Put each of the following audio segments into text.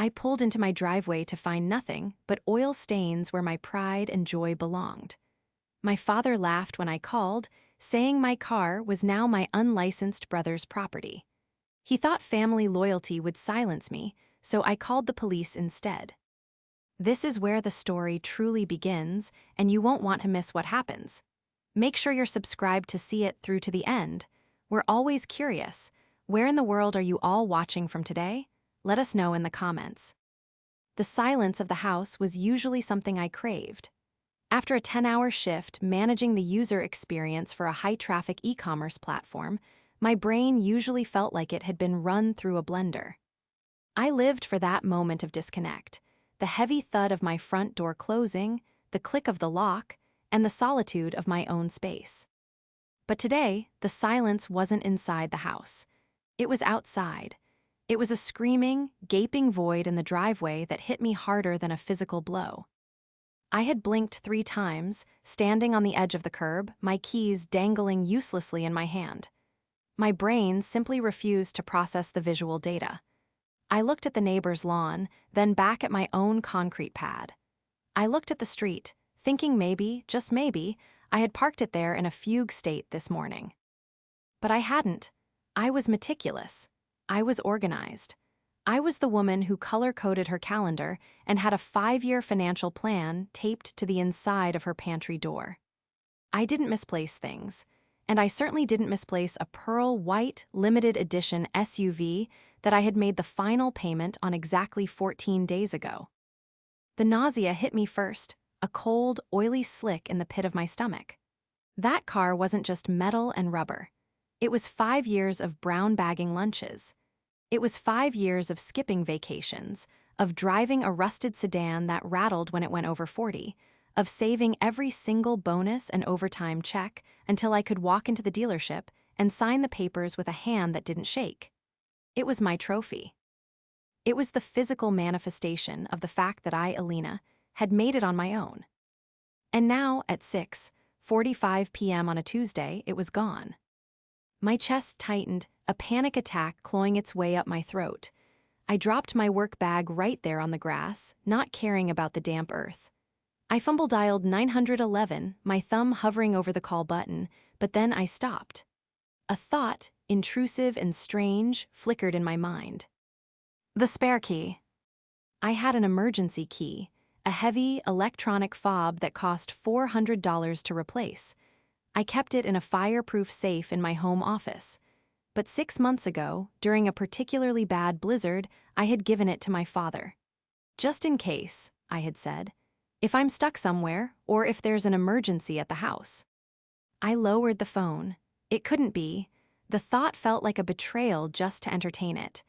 I pulled into my driveway to find nothing but oil stains where my pride and joy belonged. My father laughed when I called, saying my car was now my unlicensed brother's property. He thought family loyalty would silence me, so I called the police instead. This is where the story truly begins, and you won't want to miss what happens. Make sure you're subscribed to see it through to the end. We're always curious. Where in the world are you all watching from today? Let us know in the comments. The silence of the house was usually something I craved. After a 10-hour shift managing the user experience for a high-traffic e-commerce platform, my brain usually felt like it had been run through a blender. I lived for that moment of disconnect, the heavy thud of my front door closing, the click of the lock, and the solitude of my own space. But today, the silence wasn't inside the house. It was outside. It was a screaming, gaping void in the driveway that hit me harder than a physical blow. I had blinked 3 times, standing on the edge of the curb, my keys dangling uselessly in my hand. My brain simply refused to process the visual data. I looked at the neighbor's lawn, then back at my own concrete pad. I looked at the street, thinking maybe, just maybe, I had parked it there in a fugue state this morning. But I hadn't. I was meticulous. I was organized. I was the woman who color-coded her calendar and had a 5-year financial plan taped to the inside of her pantry door. I didn't misplace things, and I certainly didn't misplace a pearl white limited edition SUV that I had made the final payment on exactly 14 days ago. The nausea hit me first, a cold, oily slick in the pit of my stomach. That car wasn't just metal and rubber. It was 5 years of brown bagging lunches. It was 5 years of skipping vacations, of driving a rusted sedan that rattled when it went over 40, of saving every single bonus and overtime check until I could walk into the dealership and sign the papers with a hand that didn't shake. It was my trophy. It was the physical manifestation of the fact that I, Alina, had made it on my own. And now, at 6:45 p.m. on a Tuesday, it was gone. My chest tightened, a panic attack clawing its way up my throat. I dropped my work bag right there on the grass, not caring about the damp earth. I fumble-dialed 911, my thumb hovering over the call button, but then I stopped. A thought, intrusive and strange, flickered in my mind. The spare key. I had an emergency key, a heavy electronic fob that cost $400 to replace. I kept it in a fireproof safe in my home office. But 6 months ago, during a particularly bad blizzard, I had given it to my father. Just in case, I had said, if I'm stuck somewhere or if there's an emergency at the house. I lowered the phone. It couldn't be. The thought felt like a betrayal just to entertain it.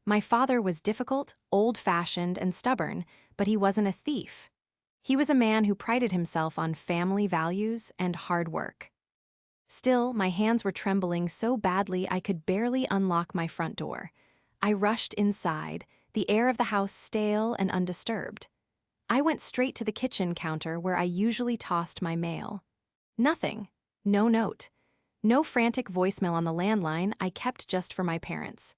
My father was difficult, old-fashioned, and stubborn, but he wasn't a thief. He was a man who prided himself on family values and hard work. Still, my hands were trembling so badly I could barely unlock my front door. I rushed inside, the air of the house stale and undisturbed. I went straight to the kitchen counter where I usually tossed my mail. Nothing. No note. No frantic voicemail on the landline I kept just for my parents.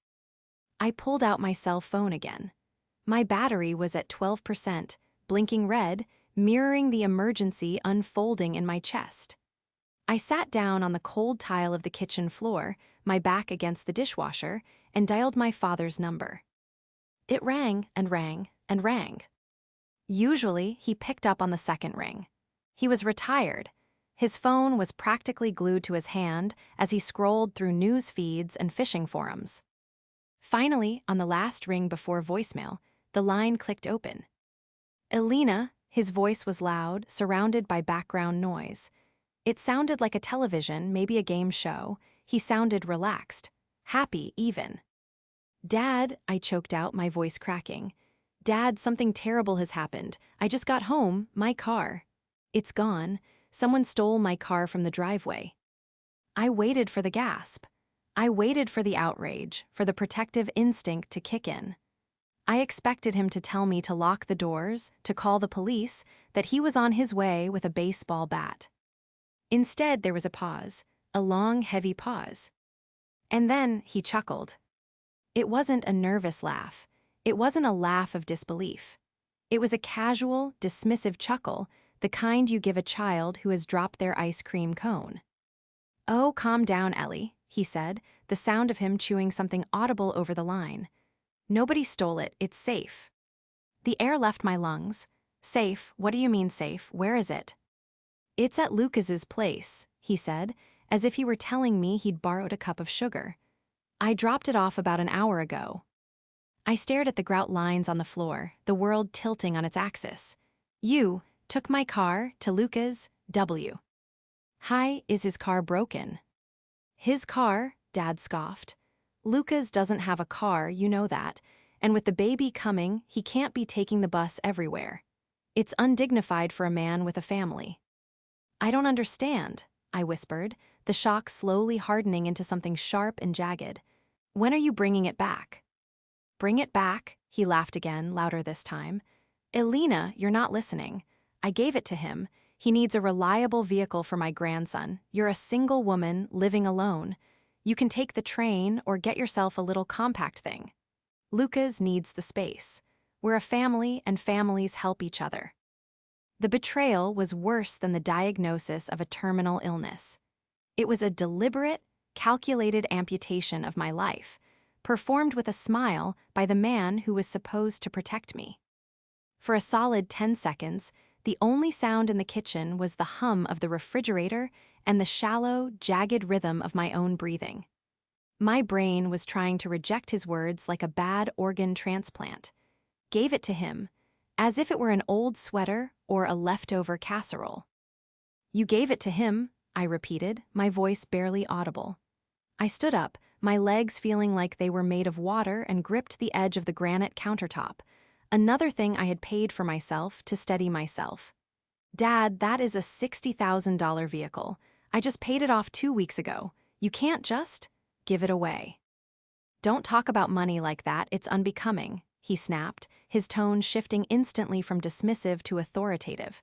I pulled out my cell phone again. My battery was at 12%, blinking red, mirroring the emergency unfolding in my chest. I sat down on the cold tile of the kitchen floor, my back against the dishwasher, and dialed my father's number. It rang and rang and rang. Usually, he picked up on the second ring. He was retired. His phone was practically glued to his hand as he scrolled through news feeds and fishing forums. Finally, on the last ring before voicemail, the line clicked open. Alina, his voice was loud, surrounded by background noise. It sounded like a television, maybe a game show. He sounded relaxed, happy even. Dad, I choked out, my voice cracking. Dad, something terrible has happened. I just got home, my car. It's gone. Someone stole my car from the driveway. I waited for the gasp. I waited for the outrage, for the protective instinct to kick in. I expected him to tell me to lock the doors, to call the police, that he was on his way with a baseball bat. Instead, there was a pause, a long, heavy pause. And then he chuckled. It wasn't a nervous laugh. It wasn't a laugh of disbelief. It was a casual, dismissive chuckle, the kind you give a child who has dropped their ice cream cone. "Oh, calm down, Ellie," he said, the sound of him chewing something audible over the line. "Nobody stole it, it's safe." The air left my lungs. "Safe? What do you mean safe? Where is it?" "It's at Lucas's place," he said, as if he were telling me he'd borrowed a cup of sugar. "I dropped it off about an hour ago." I stared at the grout lines on the floor, the world tilting on its axis. "You took my car to Lucas W. Hi, is his car broken?" "His car?" Dad scoffed. "Lucas doesn't have a car, you know that, and with the baby coming, he can't be taking the bus everywhere. It's undignified for a man with a family." "I don't understand," I whispered, the shock slowly hardening into something sharp and jagged. "When are you bringing it back?" "Bring it back?" He laughed again, louder this time. "Elena, you're not listening. I gave it to him. He needs a reliable vehicle for my grandson. You're a single woman living alone. You can take the train or get yourself a little compact thing. Lucas needs the space. We're a family and families help each other." The betrayal was worse than the diagnosis of a terminal illness. It was a deliberate, calculated amputation of my life, performed with a smile by the man who was supposed to protect me. For a solid 10 seconds, the only sound in the kitchen was the hum of the refrigerator and the shallow, jagged rhythm of my own breathing. My brain was trying to reject his words like a bad organ transplant. Gave it to him, as if it were an old sweater or a leftover casserole. "You gave it to him," I repeated, my voice barely audible. I stood up, my legs feeling like they were made of water, and gripped the edge of the granite countertop, another thing I had paid for myself to steady myself. "Dad, that is a $60,000 vehicle. I just paid it off 2 weeks ago. You can't just give it away." "Don't talk about money like that, it's unbecoming," he snapped, his tone shifting instantly from dismissive to authoritative.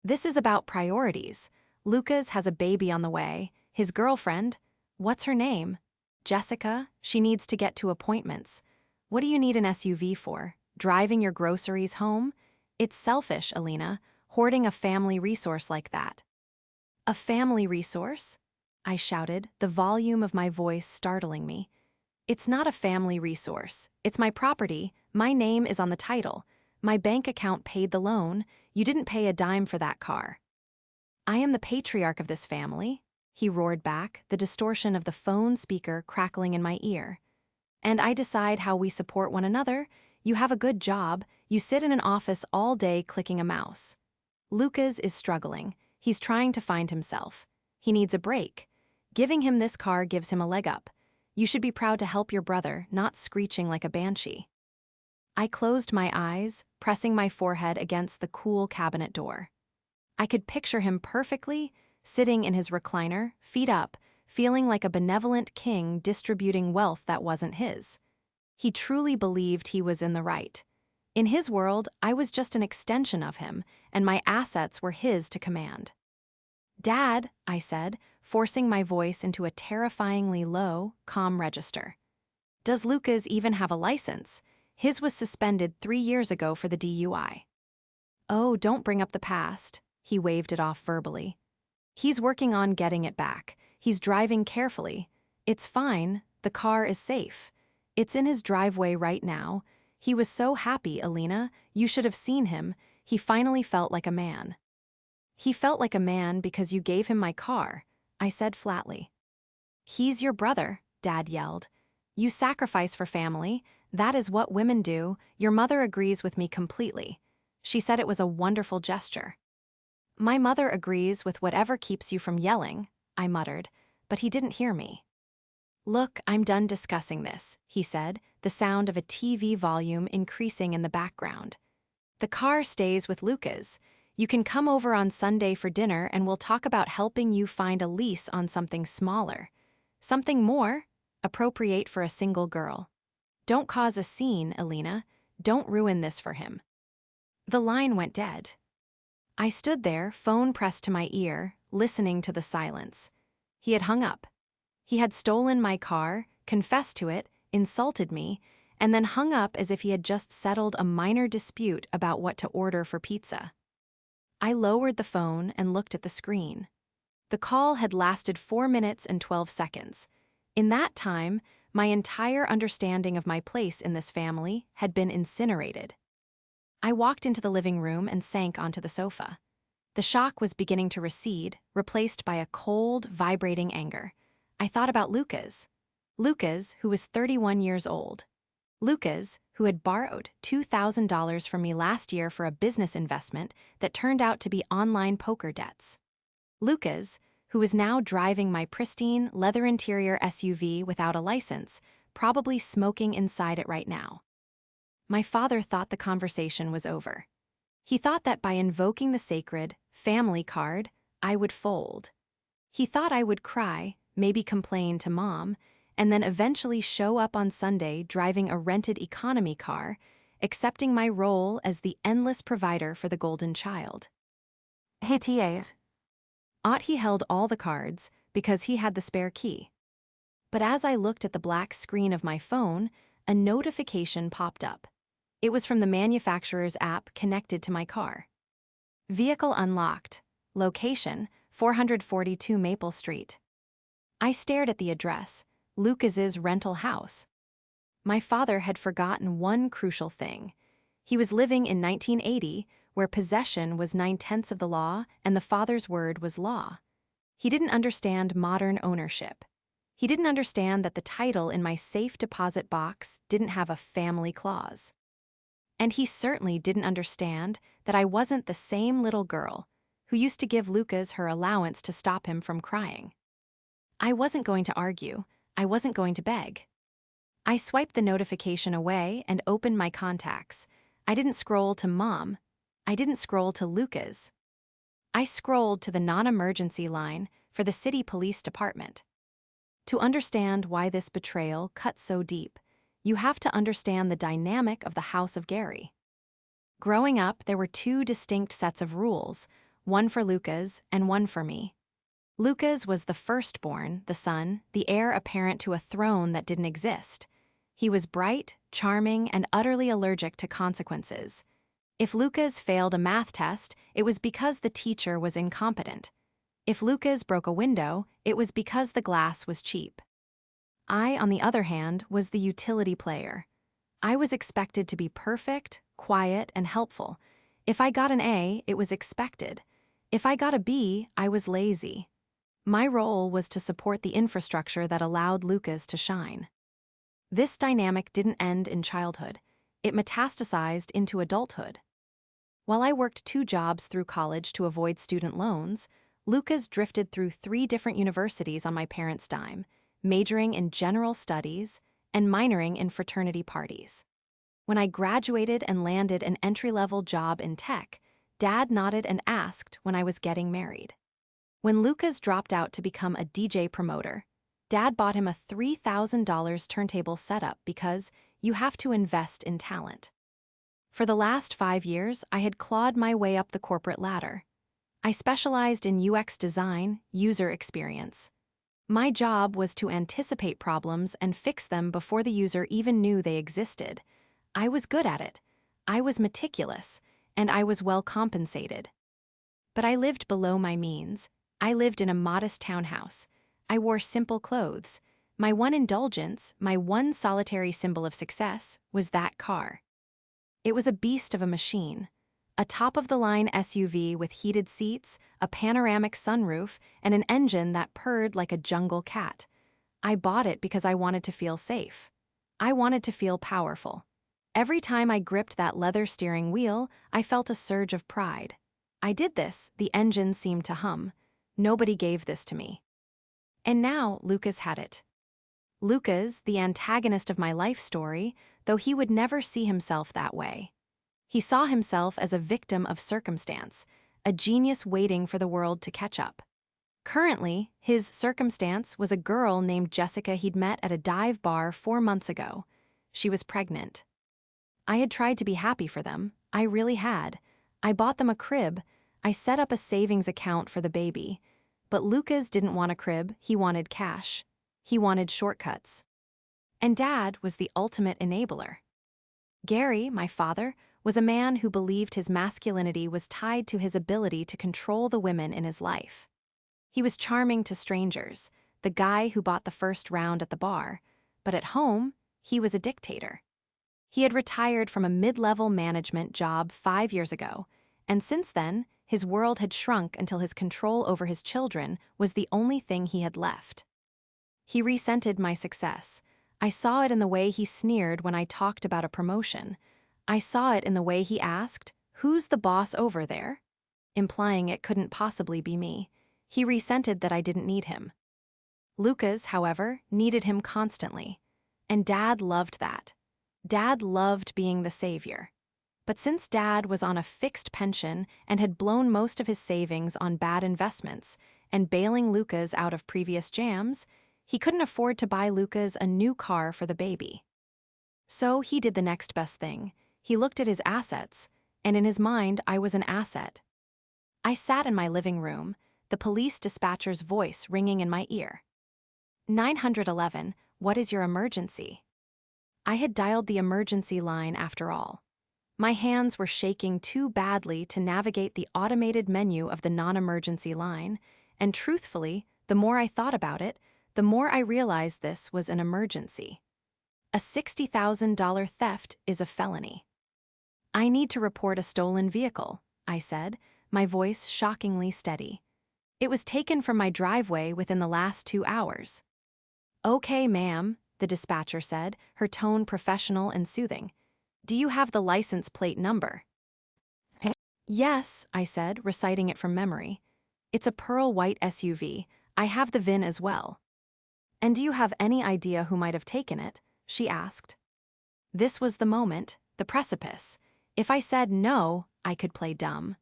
"This is about priorities. Lucas has a baby on the way. His girlfriend, what's her name? Jessica, she needs to get to appointments. What do you need an SUV for? Driving your groceries home? It's selfish, Elena, hoarding a family resource like that." "A family resource?" I shouted, the volume of my voice startling me. "It's not a family resource. It's my property. My name is on the title. My bank account paid the loan. You didn't pay a dime for that car." "I am the patriarch of this family," he roared back, the distortion of the phone speaker crackling in my ear. "And I decide how we support one another. You have a good job. You sit in an office all day clicking a mouse. Lucas is struggling. He's trying to find himself. He needs a break. Giving him this car gives him a leg up. You should be proud to help your brother, not screeching like a banshee." I closed my eyes, pressing my forehead against the cool cabinet door. I could picture him perfectly, sitting in his recliner, feet up, feeling like a benevolent king distributing wealth that wasn't his. He truly believed he was in the right. In his world, I was just an extension of him, and my assets were his to command. "Dad," I said, forcing my voice into a terrifyingly low, calm register. "Does Lucas even have a license? His was suspended 3 years ago for the DUI. "Oh, don't bring up the past," he waved it off verbally. "He's working on getting it back. He's driving carefully. It's fine, the car is safe. It's in his driveway right now. He was so happy, Elena. You should have seen him. He finally felt like a man." "He felt like a man because you gave him my car," I said flatly. "He's your brother," Dad yelled. "You sacrifice for family. That is what women do. Your mother agrees with me completely. She said it was a wonderful gesture." "My mother agrees with whatever keeps you from yelling," I muttered, but he didn't hear me. "Look, I'm done discussing this," he said, the sound of a TV volume increasing in the background. "The car stays with Lucas. You can come over on Sunday for dinner and we'll talk about helping you find a lease on something smaller. Something more appropriate for a single girl. Don't cause a scene, Elena. Don't ruin this for him." The line went dead. I stood there, phone pressed to my ear, listening to the silence. He had hung up. He had stolen my car, confessed to it, insulted me, and then hung up as if he had just settled a minor dispute about what to order for pizza. I lowered the phone and looked at the screen. The call had lasted 4 minutes and 12 seconds. In that time, my entire understanding of my place in this family had been incinerated. I walked into the living room and sank onto the sofa. The shock was beginning to recede, replaced by a cold, vibrating anger. I thought about Lucas. Lucas, who was 31 years old. Lucas, who had borrowed $2,000 from me last year for a business investment that turned out to be online poker debts. Lucas, who was now driving my pristine, leather-interior SUV without a license, probably smoking inside it right now. My father thought the conversation was over. He thought that by invoking the sacred family card, I would fold. He thought I would cry, maybe complain to Mom, and then eventually show up on Sunday driving a rented economy car, accepting my role as the endless provider for the golden child. Hey, T8. Ought he held all the cards because he had the spare key. But as I looked at the black screen of my phone, a notification popped up. It was from the manufacturer's app connected to my car. Vehicle unlocked. Location, 442 Maple Street. I stared at the address, Lucas's rental house. My father had forgotten one crucial thing. He was living in 1980, where possession was 9/10 of the law and the father's word was law. He didn't understand modern ownership. He didn't understand that the title in my safe deposit box didn't have a family clause. And he certainly didn't understand that I wasn't the same little girl who used to give Lucas her allowance to stop him from crying. I wasn't going to argue. I wasn't going to beg. I swiped the notification away and opened my contacts. I didn't scroll to Mom. I didn't scroll to Lucas. I scrolled to the non-emergency line for the city police department. To understand why this betrayal cut so deep, you have to understand the dynamic of the House of Gary. Growing up, there were two distinct sets of rules, one for Lucas and one for me. Lucas was the firstborn, the son, the heir apparent to a throne that didn't exist. He was bright, charming, and utterly allergic to consequences. If Lucas failed a math test, it was because the teacher was incompetent. If Lucas broke a window, it was because the glass was cheap. I, on the other hand, was the utility player. I was expected to be perfect, quiet, and helpful. If I got an A, it was expected. If I got a B, I was lazy. My role was to support the infrastructure that allowed Lucas to shine. This dynamic didn't end in childhood. It metastasized into adulthood. While I worked 2 jobs through college to avoid student loans, Lucas drifted through 3 different universities on my parents' dime, majoring in general studies and minoring in fraternity parties. When I graduated and landed an entry-level job in tech, Dad nodded and asked when I was getting married. When Lucas dropped out to become a DJ promoter, Dad bought him a $3,000 turntable setup because you have to invest in talent. For the last 5 years, I had clawed my way up the corporate ladder. I specialized in UX design, user experience. My job was to anticipate problems and fix them before the user even knew they existed. I was good at it. I was meticulous, and I was well compensated. But I lived below my means. I lived in a modest townhouse. I wore simple clothes. My one indulgence, my one solitary symbol of success, was that car. It was a beast of a machine. A top-of-the-line SUV with heated seats, a panoramic sunroof, and an engine that purred like a jungle cat. I bought it because I wanted to feel safe. I wanted to feel powerful. Every time I gripped that leather steering wheel, I felt a surge of pride. I did this, the engine seemed to hum. Nobody gave this to me. And now Lucas had it. Lucas, the antagonist of my life story, though he would never see himself that way. He saw himself as a victim of circumstance, a genius waiting for the world to catch up. Currently, his circumstance was a girl named Jessica he'd met at a dive bar 4 months ago. She was pregnant. I had tried to be happy for them. I really had. I bought them a crib. I set up a savings account for the baby. But Lucas didn't want a crib, he wanted cash. He wanted shortcuts. And Dad was the ultimate enabler. Gary, my father, was a man who believed his masculinity was tied to his ability to control the women in his life. He was charming to strangers, the guy who bought the first round at the bar, but at home, he was a dictator. He had retired from a mid-level management job 5 years ago, and since then, his world had shrunk until his control over his children was the only thing he had left. He resented my success. I saw it in the way he sneered when I talked about a promotion. I saw it in the way he asked, "Who's the boss over there?" implying it couldn't possibly be me. He resented that I didn't need him. Lucas, however, needed him constantly. And Dad loved that. Dad loved being the savior. But since Dad was on a fixed pension and had blown most of his savings on bad investments and bailing Lucas out of previous jams, he couldn't afford to buy Lucas a new car for the baby. So he did the next best thing. He looked at his assets, and in his mind, I was an asset. I sat in my living room, the police dispatcher's voice ringing in my ear. 911, what is your emergency? I had dialed the emergency line after all. My hands were shaking too badly to navigate the automated menu of the non-emergency line, and truthfully, the more I thought about it, the more I realized this was an emergency. A $60,000 theft is a felony. I need to report a stolen vehicle, I said, my voice shockingly steady. It was taken from my driveway within the last 2 hours. Okay, ma'am, the dispatcher said, her tone professional and soothing. Do you have the license plate number? Yes, I said, reciting it from memory. It's a pearl white SUV. I have the VIN as well. And do you have any idea who might have taken it? She asked. This was the moment, the precipice. If I said no, I could play dumb.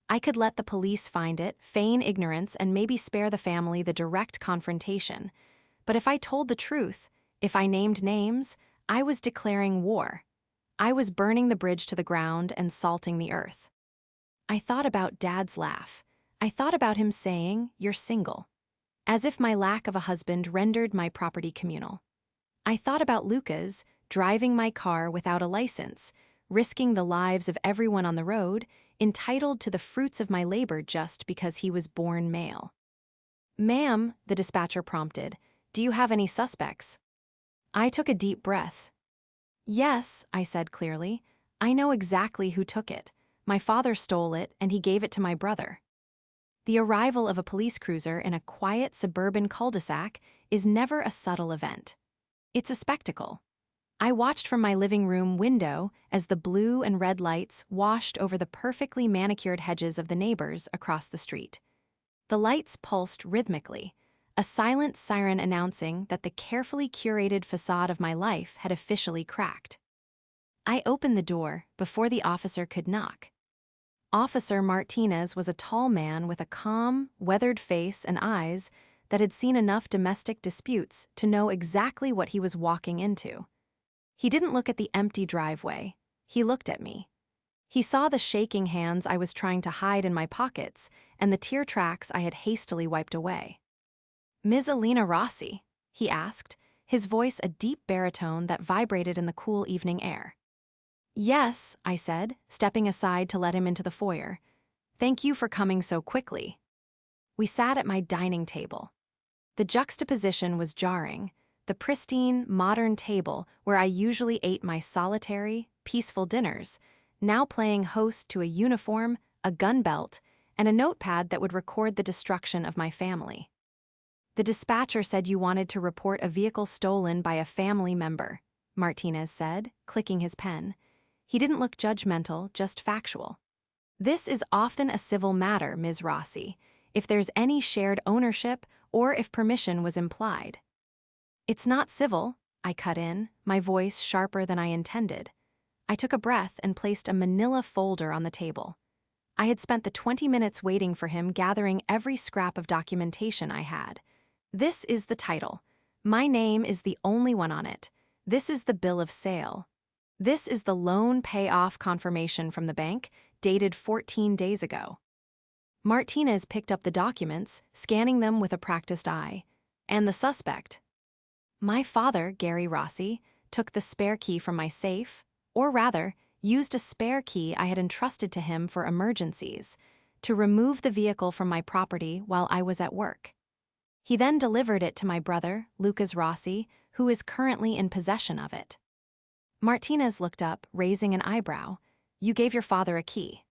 I could let the police find it, feign ignorance, and maybe spare the family the direct confrontation. But if I told the truth, if I named names, I was declaring war. I was burning the bridge to the ground and salting the earth. I thought about Dad's laugh. I thought about him saying, "You're single," as if my lack of a husband rendered my property communal. I thought about Lucas driving my car without a license, risking the lives of everyone on the road, entitled to the fruits of my labor just because he was born male. Ma'am, the dispatcher prompted, do you have any suspects? I took a deep breath. Yes, I said clearly. I know exactly who took it. My father stole it, and he gave it to my brother. The arrival of a police cruiser in a quiet suburban cul-de-sac is never a subtle event. It's a spectacle. I watched from my living room window as the blue and red lights washed over the perfectly manicured hedges of the neighbors across the street. The lights pulsed rhythmically, a silent siren announcing that the carefully curated facade of my life had officially cracked. I opened the door before the officer could knock. Officer Martinez was a tall man with a calm, weathered face and eyes that had seen enough domestic disputes to know exactly what he was walking into. He didn't look at the empty driveway. He looked at me. He saw the shaking hands I was trying to hide in my pockets and the tear tracks I had hastily wiped away. Ms. Alina Rossi, he asked, his voice a deep baritone that vibrated in the cool evening air. Yes, I said, stepping aside to let him into the foyer. Thank you for coming so quickly. We sat at my dining table. The juxtaposition was jarring. The pristine, modern table where I usually ate my solitary, peaceful dinners, now playing host to a uniform, a gun belt, and a notepad that would record the destruction of my family. The dispatcher said you wanted to report a vehicle stolen by a family member, Martinez said, clicking his pen. He didn't look judgmental, just factual. This is often a civil matter, Ms. Rossi, if there's any shared ownership or if permission was implied. It's not civil, I cut in, my voice sharper than I intended. I took a breath and placed a manila folder on the table. I had spent the 20 minutes waiting for him, gathering every scrap of documentation I had. This is the title. My name is the only one on it. This is the bill of sale. This is the loan payoff confirmation from the bank, dated 14 days ago. Martinez picked up the documents, scanning them with a practiced eye. And the suspect. My father, Gary Rossi, took the spare key from my safe, or rather, used a spare key I had entrusted to him for emergencies, to remove the vehicle from my property while I was at work. He then delivered it to my brother, Lucas Rossi, who is currently in possession of it. Martinez looked up, raising an eyebrow. You gave your father a key.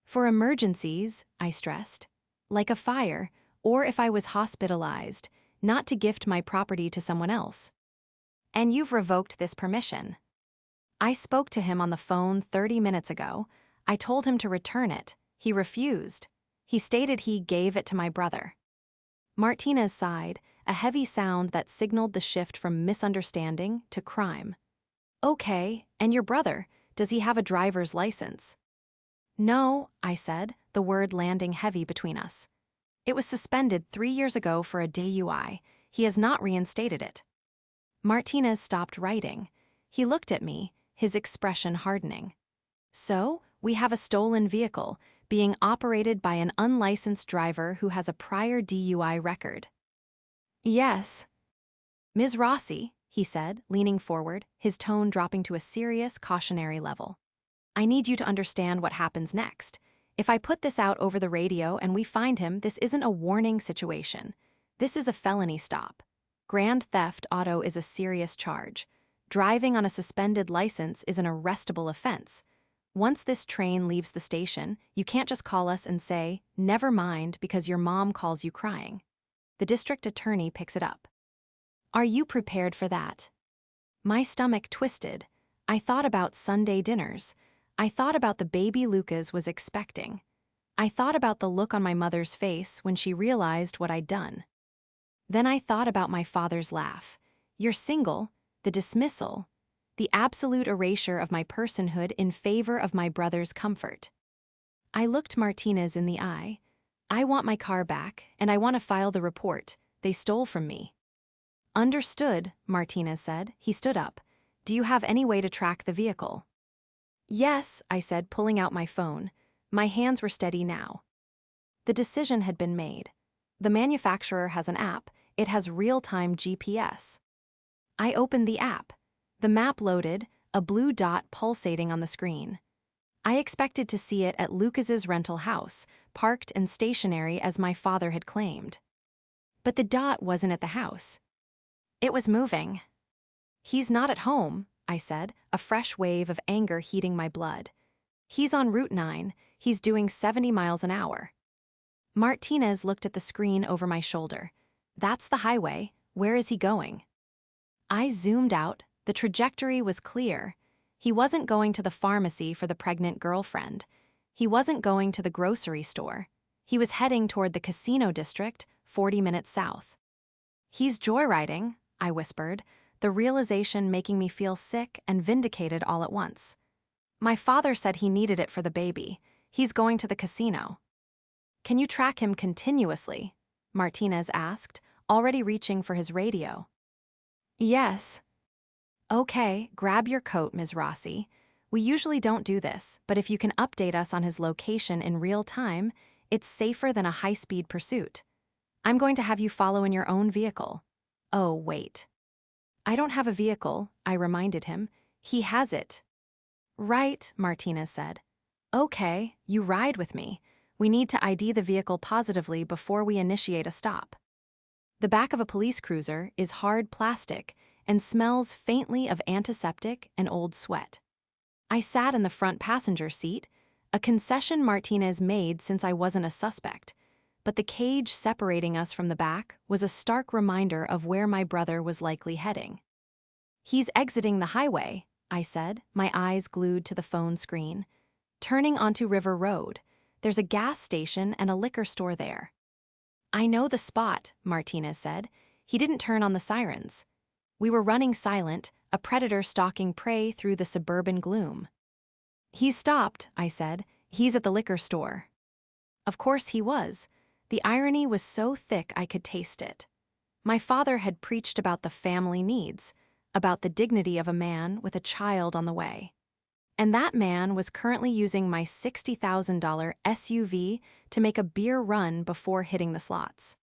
For emergencies, I stressed, like a fire, or if I was hospitalized, not to gift my property to someone else. And you've revoked this permission. I spoke to him on the phone 30 minutes ago. I told him to return it. He refused. He stated he gave it to my brother. Martinez sighed, a heavy sound that signaled the shift from misunderstanding to crime. Okay, and your brother, does he have a driver's license? No, I said, the word landing heavy between us. It was suspended 3 years ago for a DUI. He has not reinstated it. Martinez stopped writing. He looked at me, his expression hardening. So, we have a stolen vehicle, being operated by an unlicensed driver who has a prior DUI record. Yes. Ms. Rossi, he said, leaning forward, his tone dropping to a serious, cautionary level. I need you to understand what happens next. If I put this out over the radio and we find him, this isn't a warning situation. This is a felony stop. Grand theft auto is a serious charge. Driving on a suspended license is an arrestable offense. Once this train leaves the station, you can't just call us and say, never mind, because your mom calls you crying. The district attorney picks it up. Are you prepared for that? My stomach twisted. I thought about Sunday dinners. I thought about the baby Lucas was expecting. I thought about the look on my mother's face when she realized what I'd done. Then I thought about my father's laugh. You're single, the dismissal, the absolute erasure of my personhood in favor of my brother's comfort. I looked Martinez in the eye. I want my car back, and I want to file the report. They stole from me. Understood, Martinez said. He stood up. Do you have any way to track the vehicle? Yes, I said, pulling out my phone. My hands were steady now. The decision had been made. The manufacturer has an app. It has real-time GPS. I opened the app. The map loaded, a blue dot pulsating on the screen. I expected to see it at Lucas's rental house, parked and stationary as my father had claimed. But the dot wasn't at the house. It was moving. He's not at home, I said, a fresh wave of anger heating my blood. He's on Route 9. He's doing 70 miles an hour. Martinez looked at the screen over my shoulder. That's the highway. Where is he going? I zoomed out. The trajectory was clear. He wasn't going to the pharmacy for the pregnant girlfriend. He wasn't going to the grocery store. He was heading toward the casino district, 40 minutes south. He's joyriding, I whispered, the realization making me feel sick and vindicated all at once. My father said he needed it for the baby. He's going to the casino. Can you track him continuously? Martinez asked, already reaching for his radio. Yes. Okay, grab your coat, Ms. Rossi. We usually don't do this, but if you can update us on his location in real time, it's safer than a high-speed pursuit. I'm going to have you follow in your own vehicle. Oh, wait. I don't have a vehicle, I reminded him. He has it. Right, Martinez said. Okay, you ride with me. We need to ID the vehicle positively before we initiate a stop. The back of a police cruiser is hard plastic and smells faintly of antiseptic and old sweat. I sat in the front passenger seat, a concession Martinez made since I wasn't a suspect, but the cage separating us from the back was a stark reminder of where my brother was likely heading. He's exiting the highway, I said, my eyes glued to the phone screen. Turning onto River Road. There's a gas station and a liquor store there. I know the spot, Martinez said. He didn't turn on the sirens. We were running silent, a predator stalking prey through the suburban gloom. He's stopped, I said. He's at the liquor store. Of course he was. The irony was so thick I could taste it. My father had preached about the family needs, about the dignity of a man with a child on the way. And that man was currently using my $60,000 SUV to make a beer run before hitting the slots.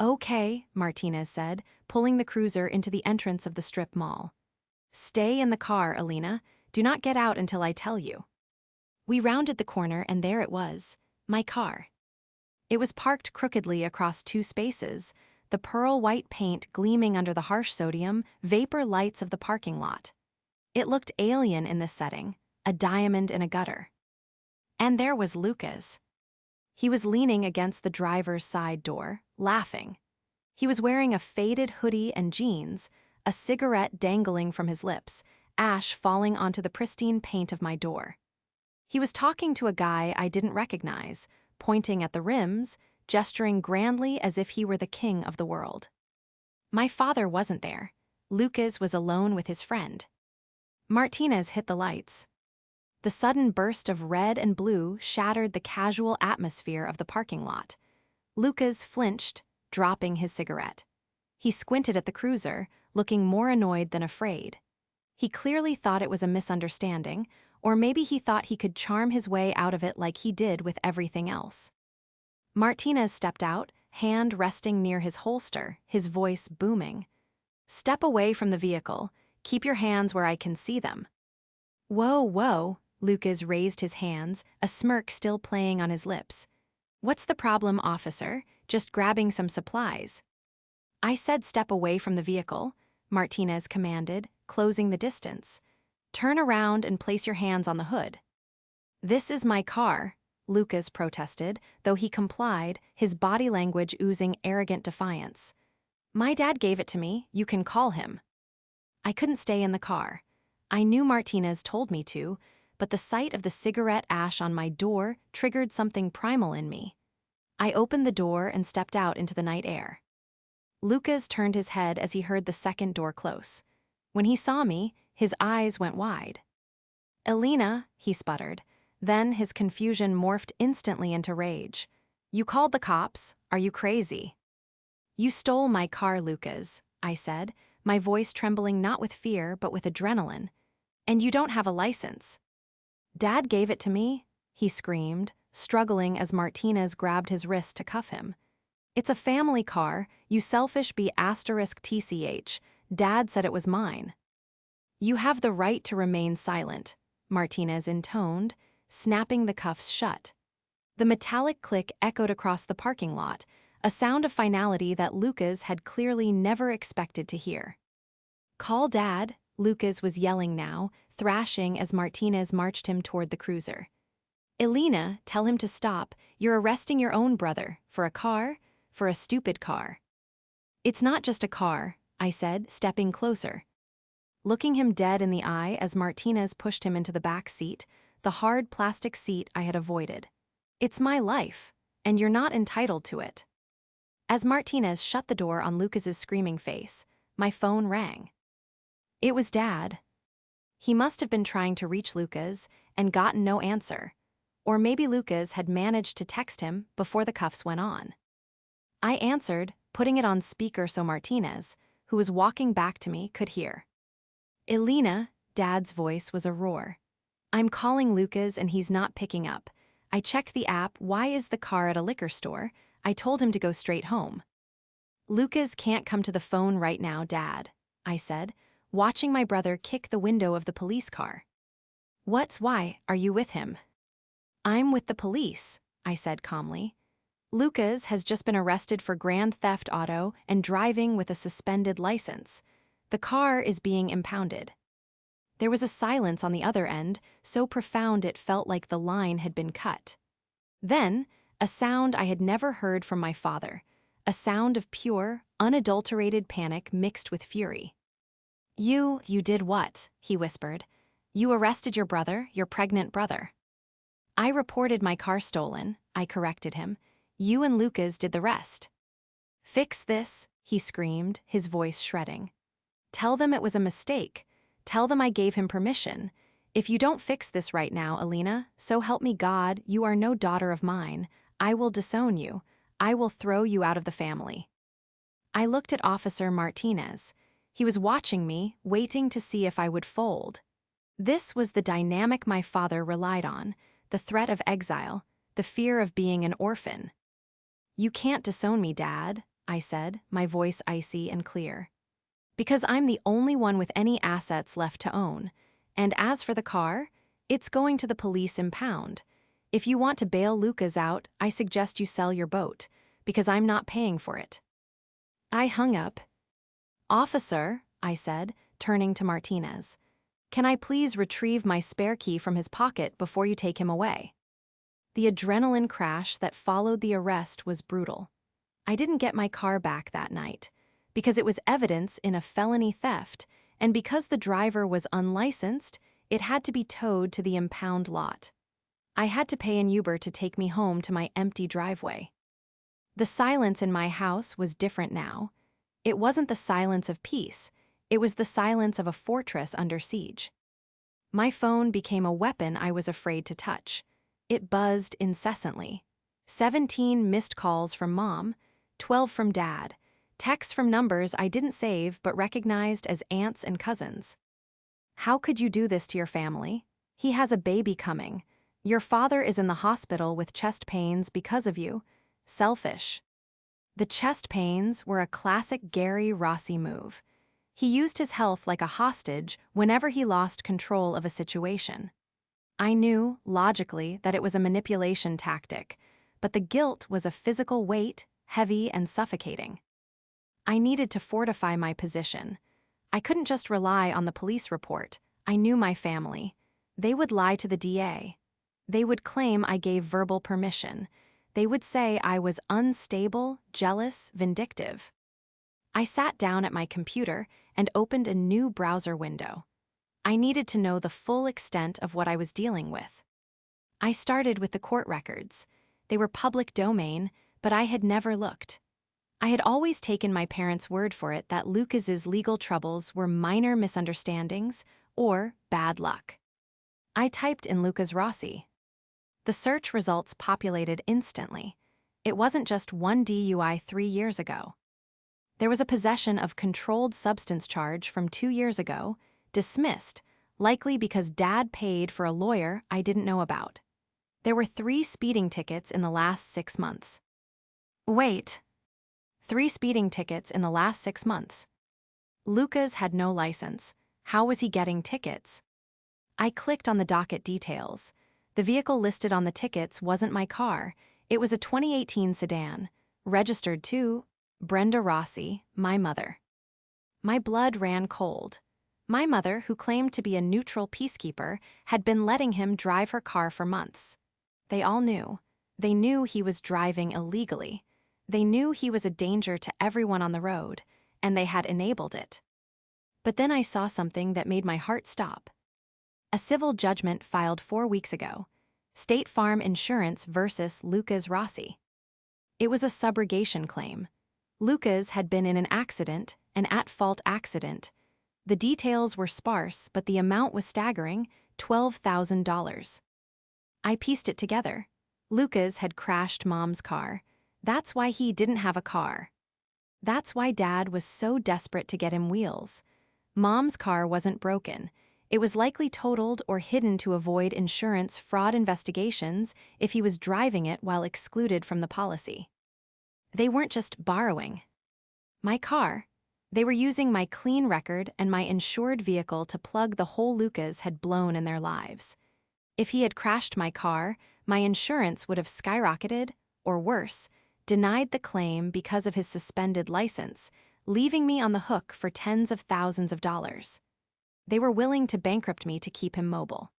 Okay, Martinez said, pulling the cruiser into the entrance of the strip mall. Stay in the car, Alina. Do not get out until I tell you. We rounded the corner and there it was, my car. It was parked crookedly across two spaces, the pearl white paint gleaming under the harsh sodium vapor lights of the parking lot. It looked alien in this setting, a diamond in a gutter. And there was Lucas. He was leaning against the driver's side door, laughing. He was wearing a faded hoodie and jeans, a cigarette dangling from his lips, ash falling onto the pristine paint of my door. He was talking to a guy I didn't recognize, pointing at the rims, gesturing grandly as if he were the king of the world. My father wasn't there. Lucas was alone with his friend. Martinez hit the lights. The sudden burst of red and blue shattered the casual atmosphere of the parking lot. Lucas flinched, dropping his cigarette. He squinted at the cruiser, looking more annoyed than afraid. He clearly thought it was a misunderstanding, or maybe he thought he could charm his way out of it like he did with everything else. Martinez stepped out, hand resting near his holster, his voice booming. "Step away from the vehicle. Keep your hands where I can see them." "Whoa, whoa," Lucas raised his hands, a smirk still playing on his lips. "What's the problem, officer? Just grabbing some supplies." "I said step away from the vehicle," Martinez commanded, closing the distance. "Turn around and place your hands on the hood." "This is my car," Lucas protested, though he complied, his body language oozing arrogant defiance. "My dad gave it to me, you can call him." I couldn't stay in the car. I knew Martinez told me to, but the sight of the cigarette ash on my door triggered something primal in me. I opened the door and stepped out into the night air. Lucas turned his head as he heard the second door close. When he saw me, his eyes went wide. "Alina," he sputtered. Then his confusion morphed instantly into rage. "You called the cops. Are you crazy?" "You stole my car, Lucas," I said, my voice trembling not with fear but with adrenaline. "And you don't have a license." "Dad gave it to me," he screamed, struggling as Martinez grabbed his wrist to cuff him. "It's a family car, you selfish *TCH. Dad said it was mine." "You have the right to remain silent," Martinez intoned, snapping the cuffs shut. The metallic click echoed across the parking lot, a sound of finality that Lucas had clearly never expected to hear. "Call Dad," Lucas was yelling now, thrashing as Martinez marched him toward the cruiser. "Alina, tell him to stop. You're arresting your own brother. For a car? For a stupid car." "It's not just a car," I said, stepping closer. Looking him dead in the eye as Martinez pushed him into the back seat, the hard plastic seat I had avoided. "It's my life, and you're not entitled to it." As Martinez shut the door on Lucas's screaming face, my phone rang. It was Dad. He must have been trying to reach Lucas and gotten no answer, or maybe Lucas had managed to text him before the cuffs went on. I answered, putting it on speaker so Martinez, who was walking back to me, could hear. "Alina," Dad's voice was a roar. "I'm calling Lucas and he's not picking up. I checked the app. Why is the car at a liquor store? I told him to go straight home." "Lucas can't come to the phone right now, Dad," I said, watching my brother kick the window of the police car. Why? Are you with him?" "I'm with the police," I said calmly. "Lucas has just been arrested for grand theft auto and driving with a suspended license. The car is being impounded." There was a silence on the other end, so profound it felt like the line had been cut. Then, a sound I had never heard from my father, a sound of pure, unadulterated panic mixed with fury. You did what?" he whispered. "You arrested your brother, your pregnant brother." "I reported my car stolen," I corrected him. "You and Lucas did the rest." "Fix this," he screamed, his voice shredding. "Tell them it was a mistake. Tell them I gave him permission. If you don't fix this right now, Alina, so help me God, you are no daughter of mine. I will disown you. I will throw you out of the family." I looked at Officer Martinez. He was watching me, waiting to see if I would fold. This was the dynamic my father relied on, the threat of exile, the fear of being an orphan. "You can't disown me, Dad," I said, my voice icy and clear. Because I'm the only one with any assets left to own. And as for the car, it's going to the police impound. If you want to bail Lucas out, I suggest you sell your boat, because I'm not paying for it. I hung up. Officer, I said, turning to Martinez, can I please retrieve my spare key from his pocket before you take him away? The adrenaline crash that followed the arrest was brutal. I didn't get my car back that night, because it was evidence in a felony theft, and because the driver was unlicensed, it had to be towed to the impound lot. I had to pay an Uber to take me home to my empty driveway. The silence in my house was different now. It wasn't the silence of peace, it was the silence of a fortress under siege. My phone became a weapon I was afraid to touch. It buzzed incessantly. 17 missed calls from Mom, 12 from Dad, texts from numbers I didn't save but recognized as aunts and cousins. How could you do this to your family? He has a baby coming. Your father is in the hospital with chest pains because of you. Selfish. The chest pains were a classic Gary Rossi move. He used his health like a hostage whenever he lost control of a situation. I knew, logically, that it was a manipulation tactic, but the guilt was a physical weight, heavy and suffocating. I needed to fortify my position. I couldn't just rely on the police report. I knew my family. They would lie to the DA. They would claim I gave verbal permission. They would say I was unstable, jealous, vindictive. I sat down at my computer and opened a new browser window. I needed to know the full extent of what I was dealing with. I started with the court records. They were public domain, but I had never looked. I had always taken my parents' word for it that Lucas's legal troubles were minor misunderstandings or bad luck. I typed in Lucas Rossi. The search results populated instantly. It wasn't just one DUI 3 years ago. There was a possession of controlled substance charge from 2 years ago, dismissed, likely because Dad paid for a lawyer I didn't know about. There were 3 speeding tickets in the last 6 months. Wait. 3 speeding tickets in the last 6 months. Lucas had no license. How was he getting tickets? I clicked on the docket details. The vehicle listed on the tickets wasn't my car. It was a 2018 sedan, registered to Brenda Rossi, my mother. My blood ran cold. My mother, who claimed to be a neutral peacekeeper, had been letting him drive her car for months. They all knew. They knew he was driving illegally. They knew he was a danger to everyone on the road, and they had enabled it. But then I saw something that made my heart stop. A civil judgment filed 4 weeks ago. State Farm Insurance versus Lucas Rossi. It was a subrogation claim. Lucas had been in an accident, an at-fault accident. The details were sparse, but the amount was staggering, $12,000. I pieced it together. Lucas had crashed Mom's car. That's why he didn't have a car. That's why Dad was so desperate to get him wheels. Mom's car wasn't broken. It was likely totaled or hidden to avoid insurance fraud investigations if he was driving it while excluded from the policy. They weren't just borrowing my car. They were using my clean record and my insured vehicle to plug the hole Lucas had blown in their lives. If he had crashed my car, my insurance would have skyrocketed, or worse, denied the claim because of his suspended license, leaving me on the hook for tens of thousands of dollars. They were willing to bankrupt me to keep him mobile.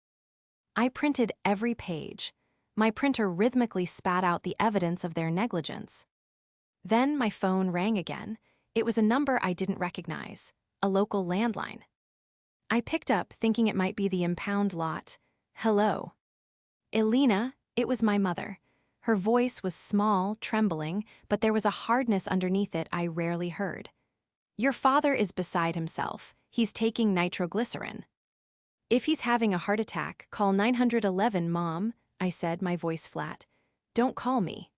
I printed every page. My printer rhythmically spat out the evidence of their negligence. Then my phone rang again. It was a number I didn't recognize, a local landline. I picked up, thinking it might be the impound lot. Hello. Elena, it was my mother. Her voice was small, trembling, but there was a hardness underneath it I rarely heard. Your father is beside himself. He's taking nitroglycerin. If he's having a heart attack, call 911, Mom, I said, my voice flat. Don't call me.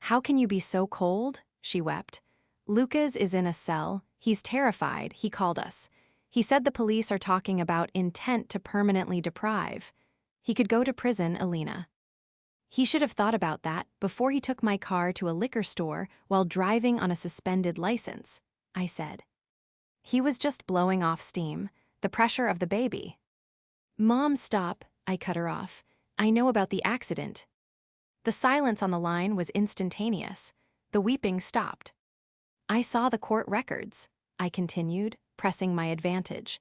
How can you be so cold? She wept. Lucas is in a cell. He's terrified. He called us. He said the police are talking about intent to permanently deprive. He could go to prison, Elena. He should have thought about that before he took my car to a liquor store while driving on a suspended license, I said. He was just blowing off steam, the pressure of the baby. Mom, stop, I cut her off. I know about the accident. The silence on the line was instantaneous. The weeping stopped. I saw the court records, I continued, pressing my advantage.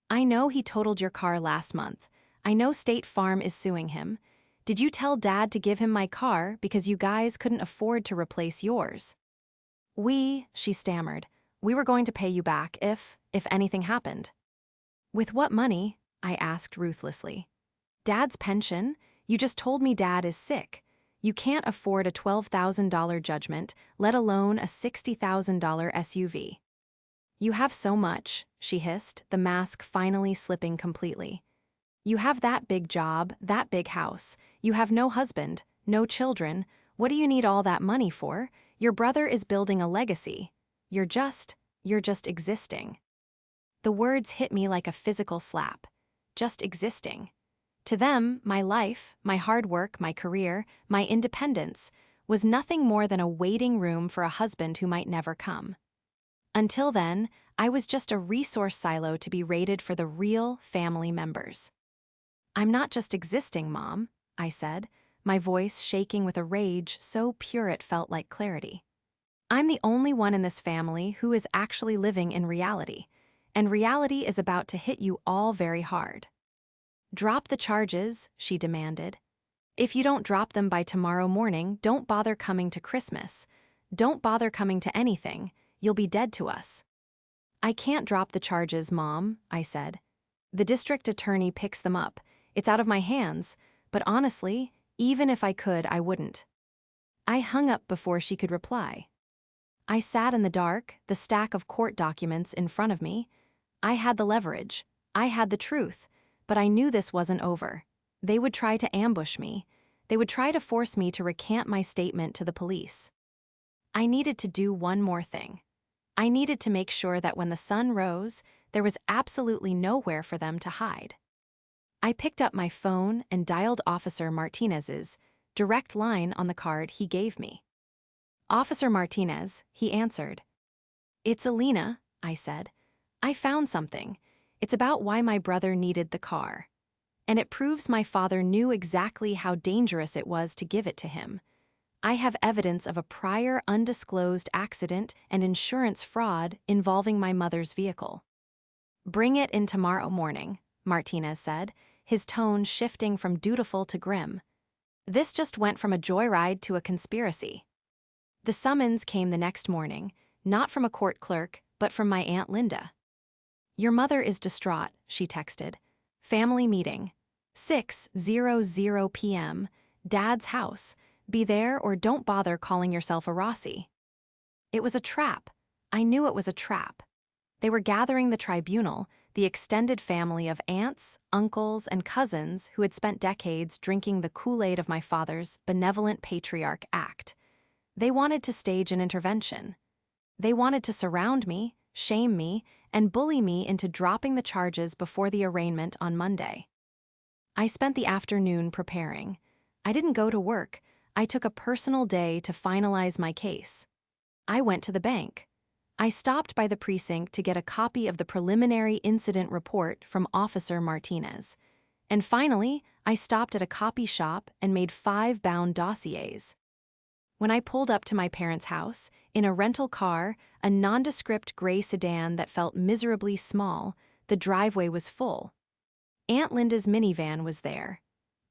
I know he totaled your car last month. I know State Farm is suing him. Did you tell Dad to give him my car because you guys couldn't afford to replace yours? She stammered, we were going to pay you back if anything happened. With what money? I asked ruthlessly. Dad's pension? You just told me Dad is sick. You can't afford a $12,000 judgment, let alone a $60,000 SUV. You have so much, she hissed, the mask finally slipping completely. You have that big job, that big house. You have no husband, no children. What do you need all that money for? Your brother is building a legacy. You're just existing. The words hit me like a physical slap. Just existing. To them, my life, my hard work, my career, my independence was nothing more than a waiting room for a husband who might never come. Until then, I was just a resource silo to be raided for the real family members. I'm not just existing, Mom, I said, my voice shaking with a rage so pure it felt like clarity. I'm the only one in this family who is actually living in reality, and reality is about to hit you all very hard. Drop the charges, she demanded. If you don't drop them by tomorrow morning, don't bother coming to Christmas. Don't bother coming to anything. You'll be dead to us. I can't drop the charges, Mom, I said. The district attorney picks them up. It's out of my hands, but honestly, even if I could, I wouldn't. I hung up before she could reply. I sat in the dark, the stack of court documents in front of me. I had the leverage. I had the truth. But I knew this wasn't over. They would try to ambush me. They would try to force me to recant my statement to the police. I needed to do one more thing. I needed to make sure that when the sun rose, there was absolutely nowhere for them to hide. I picked up my phone and dialed Officer Martinez's direct line on the card he gave me. Officer Martinez, he answered. It's Alina, I said. I found something. It's about why my brother needed the car. And it proves my father knew exactly how dangerous it was to give it to him. I have evidence of a prior undisclosed accident and insurance fraud involving my mother's vehicle. Bring it in tomorrow morning, Martinez said, his tone shifting from dutiful to grim. This just went from a joyride to a conspiracy. The summons came the next morning, not from a court clerk, but from my Aunt Linda. Your mother is distraught, she texted. Family meeting. 6:00 p.m. Dad's house. Be there or don't bother calling yourself a Rossi. It was a trap. I knew it was a trap. They were gathering the tribunal, the extended family of aunts, uncles, and cousins who had spent decades drinking the Kool-Aid of my father's benevolent patriarch act. They wanted to stage an intervention. They wanted to surround me, shame me, and bully me into dropping the charges before the arraignment on Monday. I spent the afternoon preparing. I didn't go to work. I took a personal day to finalize my case. I went to the bank. I stopped by the precinct to get a copy of the preliminary incident report from Officer Martinez. And finally, I stopped at a copy shop and made 5 bound dossiers. When I pulled up to my parents' house, in a rental car, a nondescript gray sedan that felt miserably small, the driveway was full. Aunt Linda's minivan was there,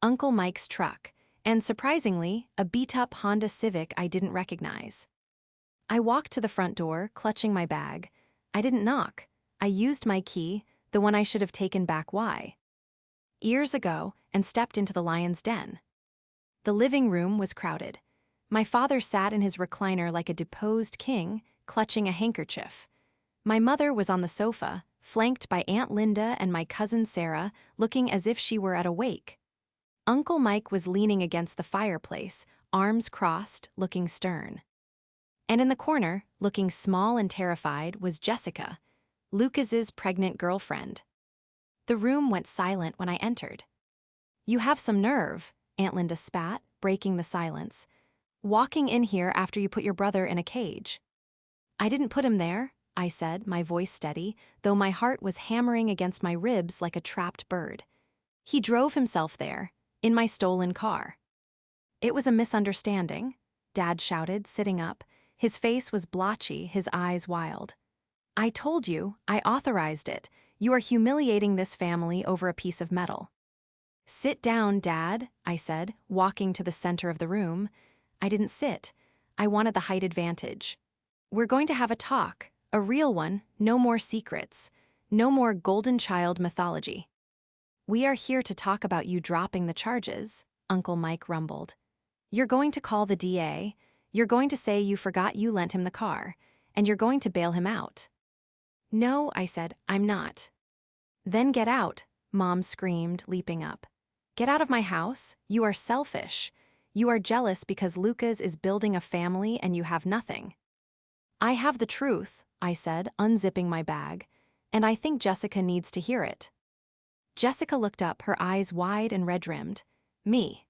Uncle Mike's truck, and surprisingly, a beat-up Honda Civic I didn't recognize. I walked to the front door, clutching my bag. I didn't knock. I used my key, the one I should have taken back years ago, and stepped into the lion's den. The living room was crowded. My father sat in his recliner like a deposed king, clutching a handkerchief. My mother was on the sofa, flanked by Aunt Linda and my cousin Sarah, looking as if she were at a wake. Uncle Mike was leaning against the fireplace, arms crossed, looking stern. And in the corner, looking small and terrified, was Jessica, Lucas's pregnant girlfriend. The room went silent when I entered. You have some nerve, Aunt Linda spat, breaking the silence. "Walking in here after you put your brother in a cage." "I didn't put him there," I said, my voice steady, though my heart was hammering against my ribs like a trapped bird. "He drove himself there, in my stolen car." "It was a misunderstanding," Dad shouted, sitting up. His face was blotchy, his eyes wild. "I told you, I authorized it. You are humiliating this family over a piece of metal." "Sit down, Dad," I said, walking to the center of the room. I didn't sit. I wanted the height advantage. "We're going to have a talk, a real one, no more secrets, no more golden child mythology." "We are here to talk about you dropping the charges," Uncle Mike rumbled. "You're going to call the DA, you're going to say you forgot you lent him the car, and you're going to bail him out." "No," I said, "I'm not." "Then get out," Mom screamed, leaping up. "Get out of my house. You are selfish. You are jealous because Lucas is building a family and you have nothing." "I have the truth," I said, unzipping my bag, "and I think Jessica needs to hear it." Jessica looked up, her eyes wide and red-rimmed. "Me."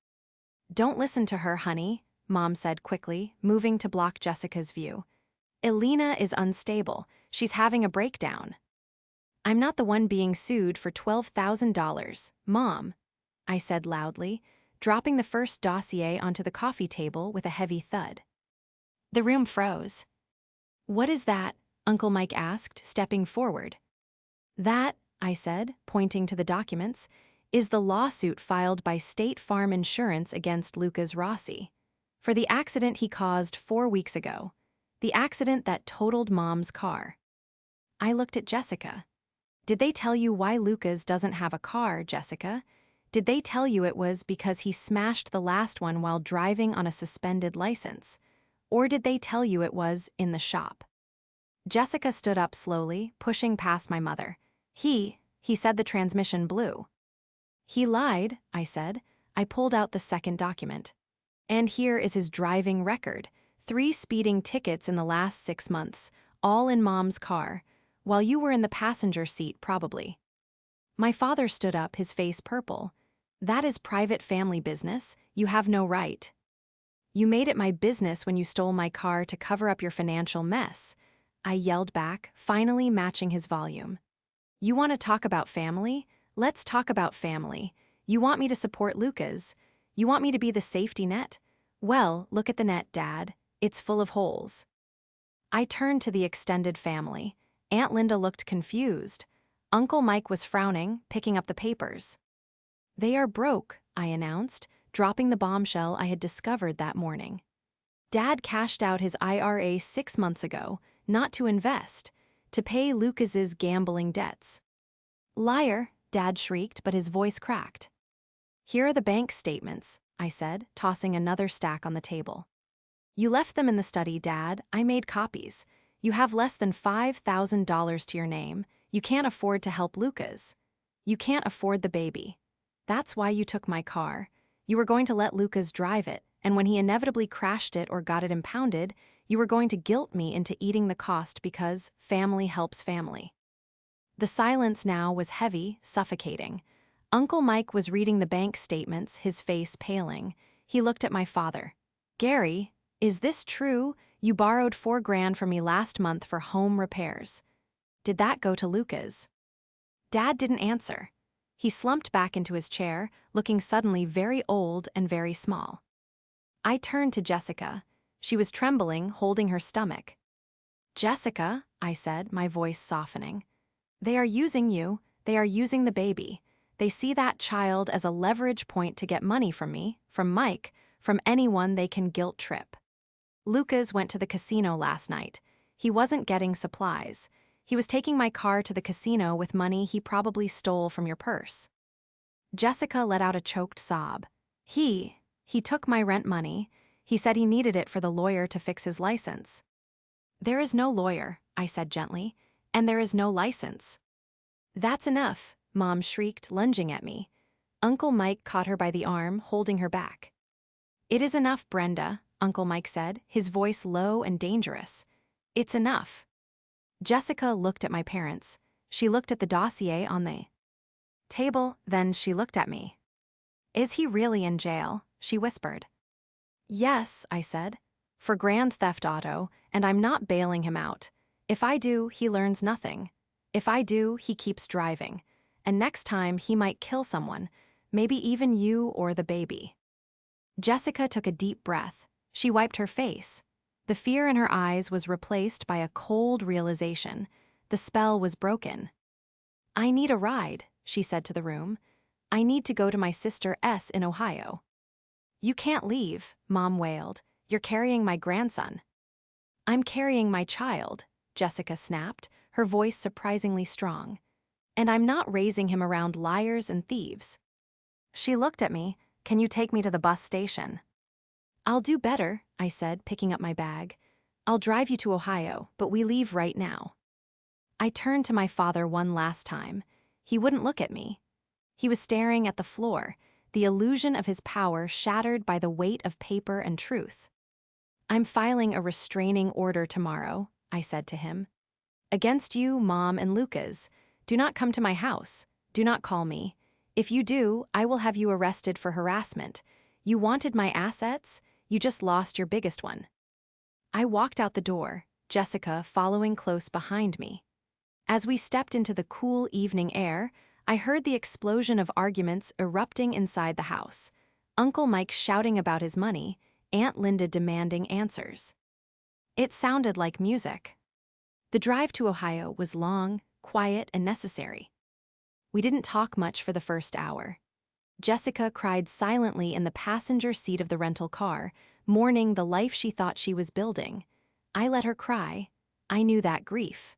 "Don't listen to her, honey," Mom said quickly, moving to block Jessica's view. "Elena is unstable. She's having a breakdown." "I'm not the one being sued for $12,000, Mom," I said loudly, dropping the first dossier onto the coffee table with a heavy thud. The room froze. "What is that?" Uncle Mike asked, stepping forward. "That," I said, pointing to the documents, "is the lawsuit filed by State Farm Insurance against Lucas Rossi for the accident he caused 4 weeks ago, the accident that totaled Mom's car." I looked at Jessica. "Did they tell you why Lucas doesn't have a car, Jessica? Did they tell you it was because he smashed the last one while driving on a suspended license? Or did they tell you it was in the shop?" Jessica stood up slowly, pushing past my mother. He said the transmission blew." "He lied," I said. I pulled out the second document. "And here is his driving record. 3 speeding tickets in the last 6 months, all in Mom's car, while you were in the passenger seat probably." My father stood up, his face purple. "That is private family business. You have no right." "You made it my business when you stole my car to cover up your financial mess," I yelled back, finally matching his volume. "You want to talk about family? Let's talk about family. You want me to support Lucas? You want me to be the safety net? Well, look at the net, Dad. It's full of holes." I turned to the extended family. Aunt Linda looked confused. Uncle Mike was frowning, picking up the papers. "They are broke," I announced, dropping the bombshell I had discovered that morning. "Dad cashed out his IRA 6 months ago, not to invest, to pay Lucas's gambling debts." "Liar," Dad shrieked, but his voice cracked. "Here are the bank statements," I said, tossing another stack on the table. "You left them in the study, Dad. I made copies. You have less than $5,000 to your name. You can't afford to help Lucas. You can't afford the baby. That's why you took my car. You were going to let Lucas drive it, and when he inevitably crashed it or got it impounded, you were going to guilt me into eating the cost because family helps family." The silence now was heavy, suffocating. Uncle Mike was reading the bank statements, his face paling. He looked at my father. "Gary, is this true? You borrowed $4,000 from me last month for home repairs. Did that go to Lucas?" Dad didn't answer. He slumped back into his chair, looking suddenly very old and very small. I turned to Jessica. She was trembling, holding her stomach. "Jessica," I said, my voice softening, "they are using you. They are using the baby. They see that child as a leverage point to get money from me, from Mike, from anyone they can guilt trip. Lucas went to the casino last night. He wasn't getting supplies. He was taking my car to the casino with money he probably stole from your purse." Jessica let out a choked sob. He took my rent money. He said he needed it for the lawyer to fix his license." "There is no lawyer," I said gently, "and there is no license." "That's enough," Mom shrieked, lunging at me. Uncle Mike caught her by the arm, holding her back. "It is enough, Brenda," Uncle Mike said, his voice low and dangerous. "It's enough." Jessica looked at my parents. She looked at the dossier on the table, then she looked at me. "Is he really in jail?" she whispered. Yes, I said. For grand theft auto, and I'm not bailing him out. If I do, he learns nothing. If I do, he keeps driving. And next time, he might kill someone, maybe even you or the baby. Jessica took a deep breath. She wiped her face. The fear in her eyes was replaced by a cold realization. The spell was broken. I need a ride, she said to the room. I need to go to my sister S in Ohio. You can't leave, Mom wailed. You're carrying my grandson. I'm carrying my child, Jessica snapped, her voice surprisingly strong. And I'm not raising him around liars and thieves. She looked at me. Can you take me to the bus station? I'll do better, I said, picking up my bag. I'll drive you to Ohio, but we leave right now. I turned to my father one last time. He wouldn't look at me. He was staring at the floor, the illusion of his power shattered by the weight of paper and truth. I'm filing a restraining order tomorrow, I said to him. Against you, Mom, and Lucas. Do not come to my house. Do not call me. If you do, I will have you arrested for harassment. You wanted my assets? You just lost your biggest one. I walked out the door, Jessica following close behind me. As we stepped into the cool evening air, I heard the explosion of arguments erupting inside the house. Uncle Mike shouting about his money, Aunt Linda demanding answers. It sounded like music. The drive to Ohio was long, quiet, and necessary. We didn't talk much for the first hour. Jessica cried silently in the passenger seat of the rental car, mourning the life she thought she was building. I let her cry. I knew that grief.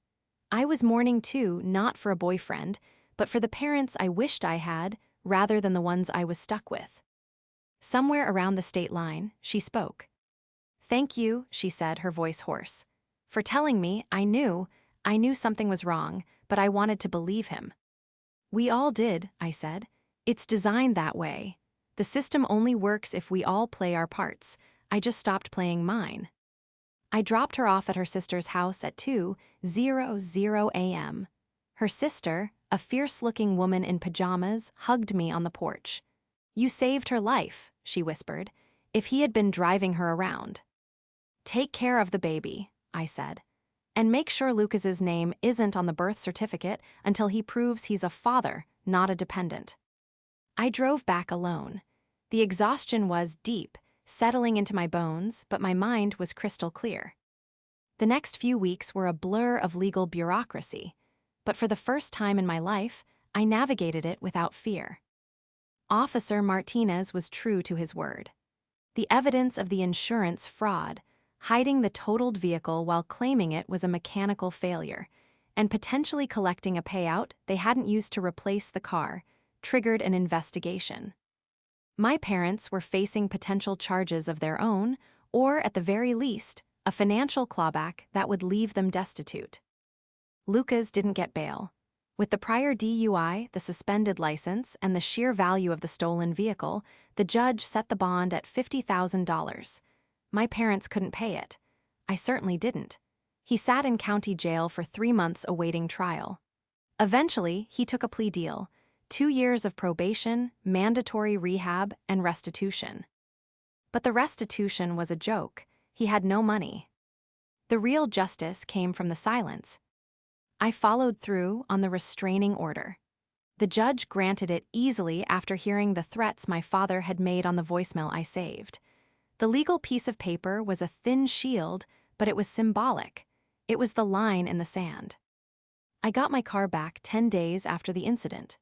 I was mourning too, not for a boyfriend, but for the parents I wished I had, rather than the ones I was stuck with. Somewhere around the state line, she spoke. Thank you, she said, her voice hoarse. For telling me, I knew something was wrong, but I wanted to believe him. We all did, I said. It's designed that way. The system only works if we all play our parts. I just stopped playing mine. I dropped her off at her sister's house at 2:00 a.m. Her sister, a fierce-looking woman in pajamas, hugged me on the porch. You saved her life, she whispered, if he had been driving her around. Take care of the baby, I said. And make sure Lucas's name isn't on the birth certificate until he proves he's a father, not a dependent. I drove back alone. The exhaustion was deep, settling into my bones, but my mind was crystal clear. The next few weeks were a blur of legal bureaucracy, but for the first time in my life, I navigated it without fear. Officer Martinez was true to his word. The evidence of the insurance fraud, hiding the totaled vehicle while claiming it was a mechanical failure, and potentially collecting a payout they hadn't used to replace the car, triggered an investigation. My parents were facing potential charges of their own, or at the very least, a financial clawback that would leave them destitute. Lucas didn't get bail. With the prior DUI, the suspended license, and the sheer value of the stolen vehicle, the judge set the bond at $50,000. My parents couldn't pay it. I certainly didn't. He sat in county jail for 3 months awaiting trial. Eventually, he took a plea deal, 2 years of probation, mandatory rehab, and restitution. But the restitution was a joke. He had no money. The real justice came from the silence. I followed through on the restraining order. The judge granted it easily after hearing the threats my father had made on the voicemail I saved. The legal piece of paper was a thin shield, but it was symbolic. It was the line in the sand. I got my car back 10 days after the incident.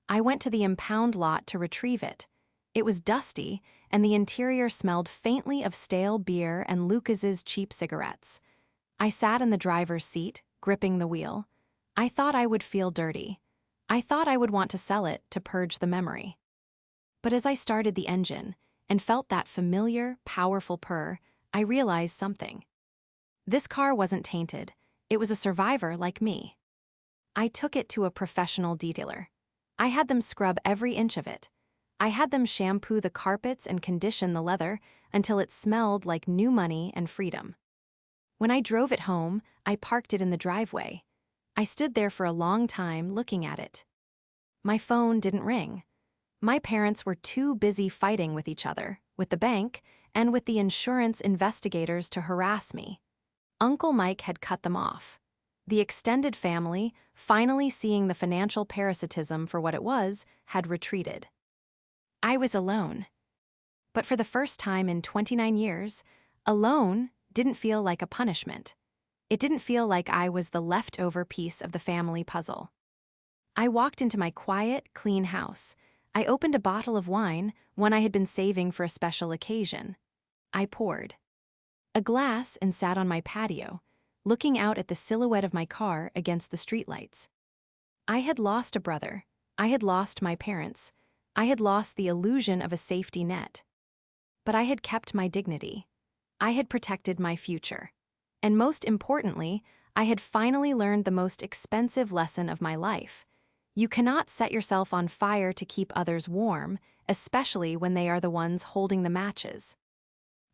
I went to the impound lot to retrieve it. It was dusty, and the interior smelled faintly of stale beer and Lucas's cheap cigarettes. I sat in the driver's seat, gripping the wheel. I thought I would feel dirty. I thought I would want to sell it to purge the memory. But as I started the engine and felt that familiar, powerful purr, I realized something. This car wasn't tainted. It was a survivor like me. I took it to a professional detailer. I had them scrub every inch of it. I had them shampoo the carpets and condition the leather until it smelled like new money and freedom. When I drove it home, I parked it in the driveway. I stood there for a long time looking at it. My phone didn't ring. My parents were too busy fighting with each other, with the bank, and with the insurance investigators to harass me. Uncle Mike had cut them off. The extended family, finally seeing the financial parasitism for what it was, had retreated. I was alone. But for the first time in 29 years, alone didn't feel like a punishment. It didn't feel like I was the leftover piece of the family puzzle. I walked into my quiet, clean house. I opened a bottle of wine, one I had been saving for a special occasion. I poured a glass and sat on my patio, looking out at the silhouette of my car against the streetlights. I had lost a brother. I had lost my parents. I had lost the illusion of a safety net. But I had kept my dignity. I had protected my future. And most importantly, I had finally learned the most expensive lesson of my life. You cannot set yourself on fire to keep others warm, especially when they are the ones holding the matches.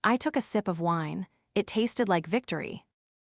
I took a sip of wine. It tasted like victory,